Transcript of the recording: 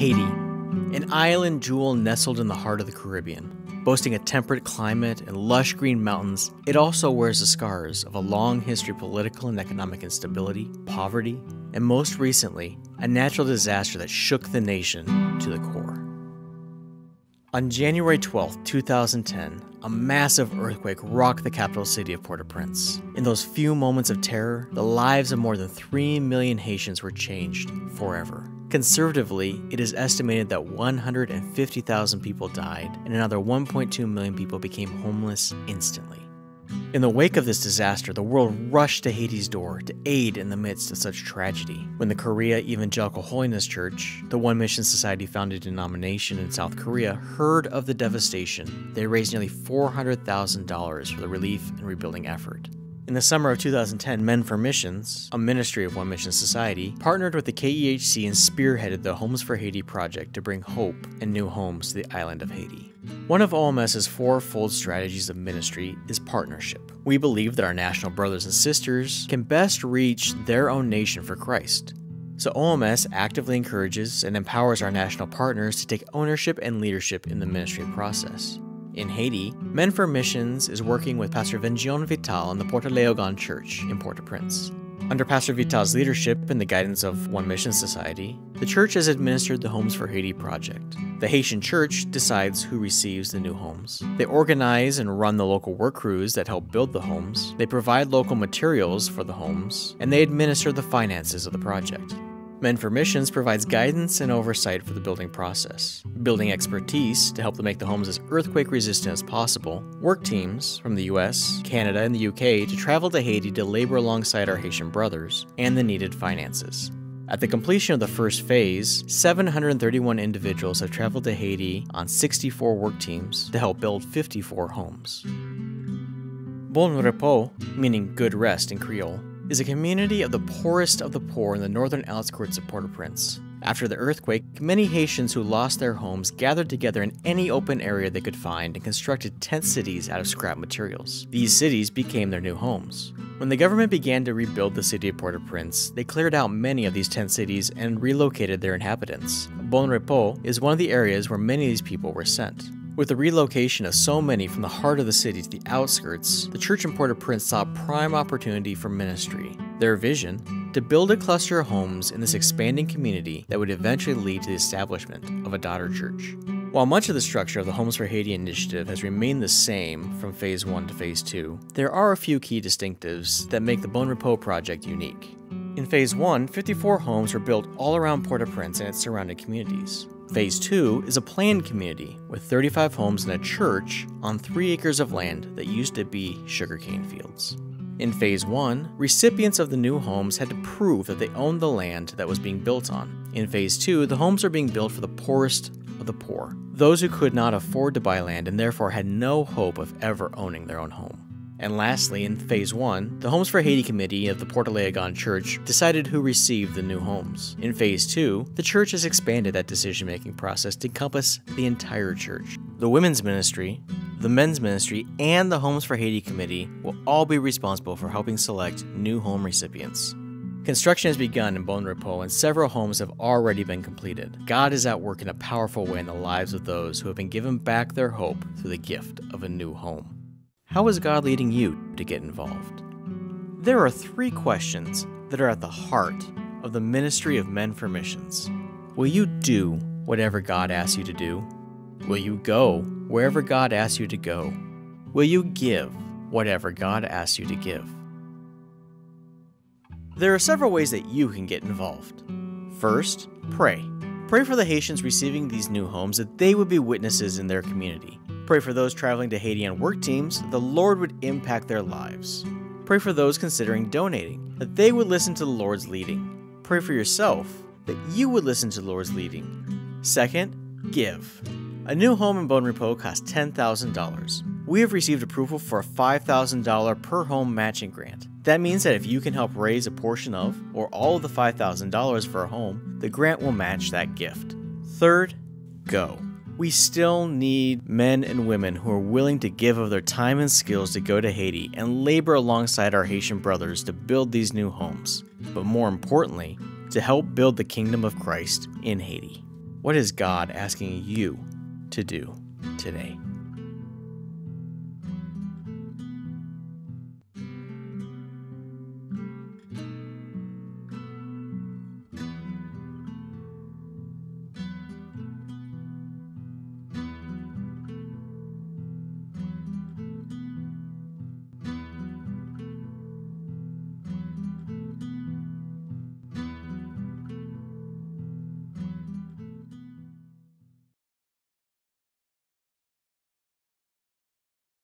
Haiti, an island jewel nestled in the heart of the Caribbean. Boasting a temperate climate and lush green mountains, it also wears the scars of a long history of political and economic instability, poverty, and most recently, a natural disaster that shook the nation to the core. On January 12, 2010, a massive earthquake rocked the capital city of Port-au-Prince. In those few moments of terror, the lives of more than 3 million Haitians were changed forever. Conservatively, it is estimated that 150,000 people died and another 1.2 million people became homeless instantly. In the wake of this disaster, the world rushed to Haiti's door to aid in the midst of such tragedy. When the Korea Evangelical Holiness Church, the One Mission Society founded denomination in South Korea, heard of the devastation, they raised nearly $400,000 for the relief and rebuilding effort. In the summer of 2010, Men for Missions, a ministry of One Mission Society, partnered with the KEHC and spearheaded the Homes for Haiti project to bring hope and new homes to the island of Haiti. One of OMS's fourfold strategies of ministry is partnership. We believe that our national brothers and sisters can best reach their own nation for Christ. So OMS actively encourages and empowers our national partners to take ownership and leadership in the ministry process. In Haiti, Men for Missions is working with Pastor Vengion Vital in the Porte Léogane Church in Port-au-Prince. Under Pastor Vital's leadership and the guidance of One Mission Society, the church has administered the Homes for Haiti project. The Haitian church decides who receives the new homes. They organize and run the local work crews that help build the homes, they provide local materials for the homes, and they administer the finances of the project. Men for Missions provides guidance and oversight for the building process, building expertise to help them make the homes as earthquake resistant as possible, work teams from the US, Canada, and the UK to travel to Haiti to labor alongside our Haitian brothers, and the needed finances. At the completion of the first phase, 731 individuals have traveled to Haiti on 64 work teams to help build 54 homes. Bon Repos, meaning good rest in Creole, is a community of the poorest of the poor in the northern outskirts of Port-au-Prince. After the earthquake, many Haitians who lost their homes gathered together in any open area they could find and constructed tent cities out of scrap materials. These cities became their new homes. When the government began to rebuild the city of Port-au-Prince, they cleared out many of these tent cities and relocated their inhabitants. Bon Repos is one of the areas where many of these people were sent. With the relocation of so many from the heart of the city to the outskirts, the church in Port-au-Prince saw a prime opportunity for ministry. Their vision? To build a cluster of homes in this expanding community that would eventually lead to the establishment of a daughter church. While much of the structure of the Homes for Haiti initiative has remained the same from Phase 1 to Phase 2, there are a few key distinctives that make the Bon Repos project unique. In Phase 1, 54 homes were built all around Port-au-Prince and its surrounding communities. Phase 2 is a planned community with 35 homes and a church on 3 acres of land that used to be sugarcane fields. In Phase 1, recipients of the new homes had to prove that they owned the land that was being built on. In Phase 2, the homes are being built for the poorest of the poor, those who could not afford to buy land and therefore had no hope of ever owning their own home. And lastly, in Phase 1, the Homes for Haiti Committee of the Porte Léogane Church decided who received the new homes. In Phase 2, the church has expanded that decision-making process to encompass the entire church. The women's ministry, the men's ministry, and the Homes for Haiti Committee will all be responsible for helping select new home recipients. Construction has begun in Bon Repos and several homes have already been completed. God is at work in a powerful way in the lives of those who have been given back their hope through the gift of a new home. How is God leading you to get involved? There are 3 questions that are at the heart of the ministry of Men for Missions. Will you do whatever God asks you to do? Will you go wherever God asks you to go? Will you give whatever God asks you to give? There are several ways that you can get involved. First, pray. Pray for the Haitians receiving these new homes that they would be witnesses in their community. Pray for those traveling to Haiti on work teams that the Lord would impact their lives. Pray for those considering donating, that they would listen to the Lord's leading. Pray for yourself, that you would listen to the Lord's leading. Second, give. A new home in Bon Repos costs $10,000. We have received approval for a $5,000 per home matching grant. That means that if you can help raise a portion of, or all of the $5,000 for a home, the grant will match that gift. Third, go. We still need men and women who are willing to give of their time and skills to go to Haiti and labor alongside our Haitian brothers to build these new homes, but more importantly, to help build the kingdom of Christ in Haiti. What is God asking you to do today?